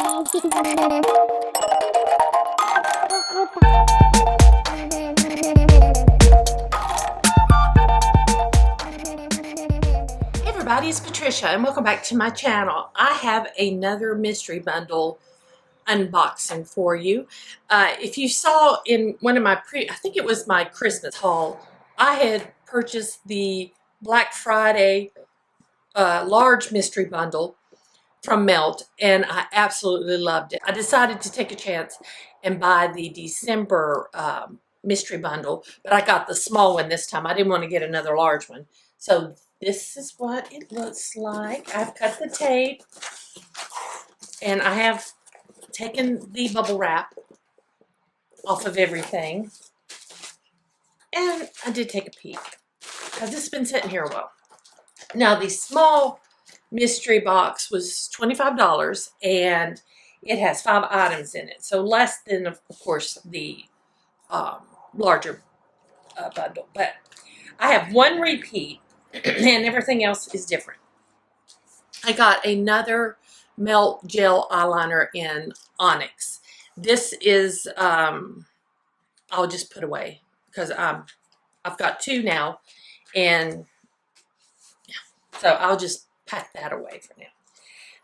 Everybody, it's Patricia and welcome back to my channel. I have another mystery bundle unboxing for you. If you saw in one of my I think it was my Christmas haul, I had purchased the Black Friday large mystery bundle from Melt and I absolutely loved it. I decided to take a chance and buy the December mystery bundle, but I got the small one this time. I didn't want to get another large one. So this is what it looks like. I've cut the tape and I have taken the bubble wrap off of everything. And I did take a peek because this has been sitting here a while. Now the small mystery box was $25 and it has 5 items in it. So less than, of course, the larger bundle. But I have one repeat and everything else is different. I got another Melt Gel Eyeliner in Onyx. This is, I'll just put away because I've got 2 now. And yeah, so I'll just pack that away for now.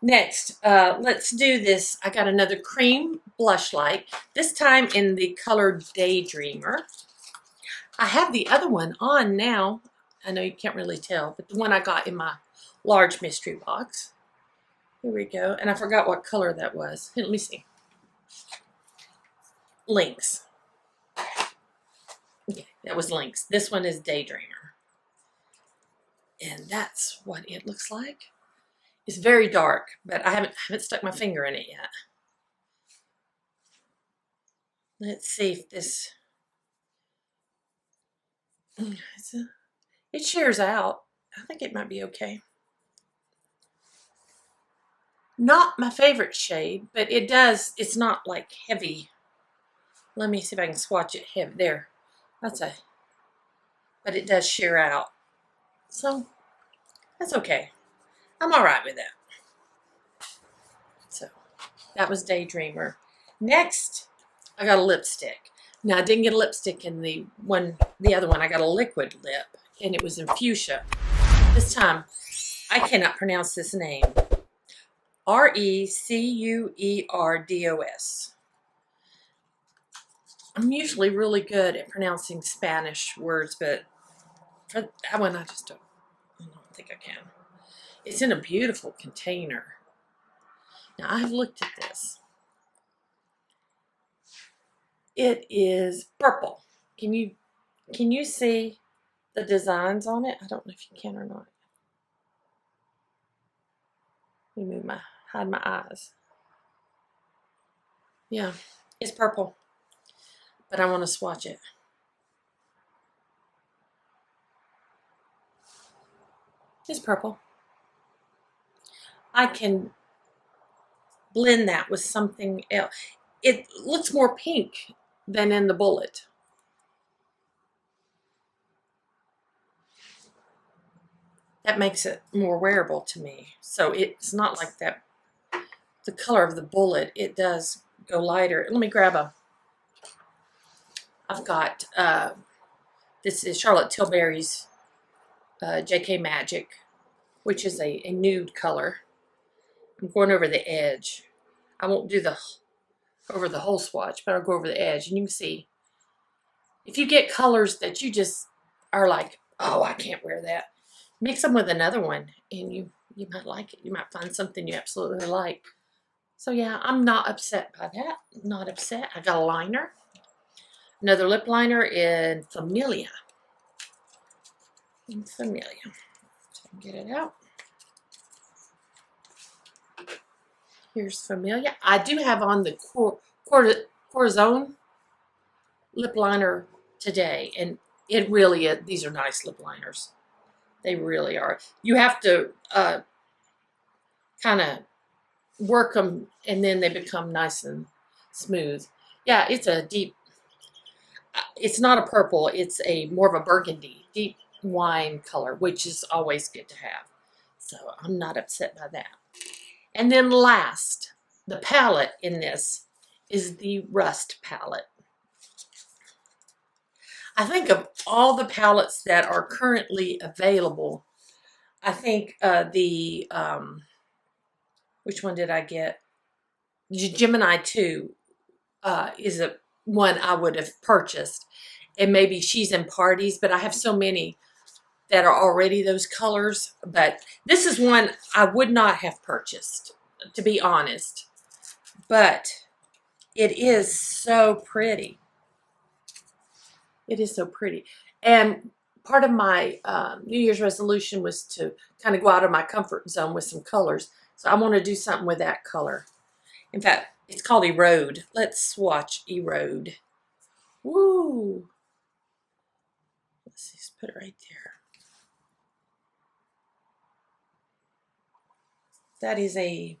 Next, let's do this. I got another cream blush light, this time in the color Daydreamer. I have the other one on now. I know you can't really tell, but the one I got in my large mystery box. Here we go. And I forgot what color that was. Let me see. Lynx. Okay, that was Lynx. This one is Daydreamer. And that's what it looks like. It's very dark, but I haven't stuck my finger in it yet. Let's see if this... It shears out. I think it might be okay. Not my favorite shade, but it does, it's not like heavy. Let me see if I can swatch it heavy. There. But it does shear out. So, that's okay. I'm alright with that. So, that was Daydreamer. Next, I got a lipstick. Now, I didn't get a lipstick in the other one. I got a liquid lip, and it was in fuchsia. This time, I cannot pronounce this name. Recuerdos. I'm usually really good at pronouncing Spanish words, but for that one, I don't think I can. It's in a beautiful container. Now, I've looked at this. It is purple. Can you see the designs on it? I don't know if you can or not. Let me hide my eyes. Yeah, it's purple. But I want to swatch it. It's purple. I can blend that with something else. It looks more pink than in the bullet. That makes it more wearable to me. So it's not like that. The color of the bullet, it does go lighter. Let me grab I've got, this is Charlotte Tilbury's JK Magic, which is a nude color. I'm going over the edge. I won't do over the whole swatch, but I'll go over the edge. And you can see, if you get colors that you just are like, oh, I can't wear that, mix them with another one, and you might like it. You might find something you absolutely like. So yeah, I'm not upset by that. Not upset. I got a liner. Another lip liner in Familia. So I can get it out. Here's Familia. I do have on the Corazon lip liner today, and it really is. These are nice lip liners. They really are. You have to kind of work them, and then they become nice and smooth. Yeah, it's a deep. It's not a purple. It's more of a burgundy, deep wine color, which is always good to have. So I'm not upset by that. And then last, the palette in this is the Rust palette. I think of all the palettes that are currently available, I think which one did I get? Gemini 2 is a one I would have purchased. And maybe She's in Parties, but I have so many that are already those colors. But this is one I would not have purchased, to be honest. But it is so pretty. It is so pretty. And part of my New Year's resolution was to kind of go out of my comfort zone with some colors. So I want to do something with that color. In fact, it's called Erode. Let's swatch Erode. Woo! Let's see, let's put it right there. That is a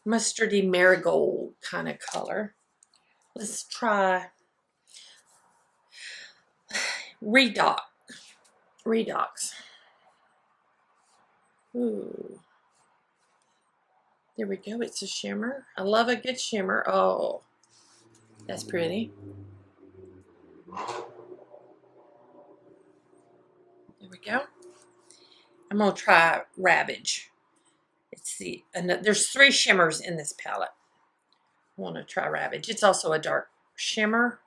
mustardy marigold kind of color. Let's try Redox. Ooh. There we go. It's a shimmer. I love a good shimmer. Oh, that's pretty. There we go. I'm going to try Ravage. There's 3 shimmers in this palette. I want to try Ravage. It's also a dark shimmer.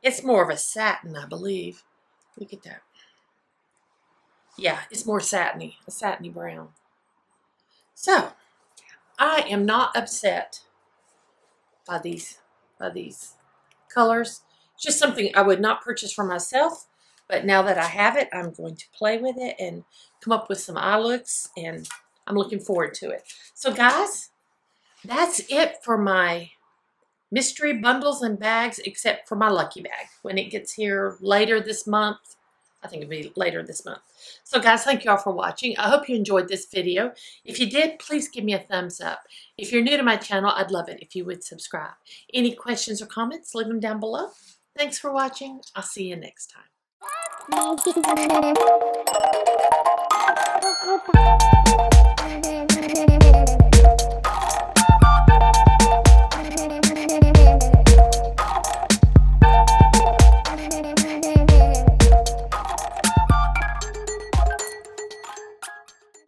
It's more of a satin, I believe. Look at that. Yeah, it's more satiny, a satiny brown. So, I am not upset by these colors. It's just something I would not purchase for myself, but now that I have it, I'm going to play with it and come up with some eye looks, and I'm looking forward to it. So guys, that's it for my mystery bundles and bags, except for my lucky bag. When it gets here later this month, I think it'll be later this month. So guys, thank you all for watching. I hope you enjoyed this video. If you did, please give me a thumbs up. If you're new to my channel, I'd love it if you would subscribe. Any questions or comments, leave them down below. Thanks for watching. I'll see you next time.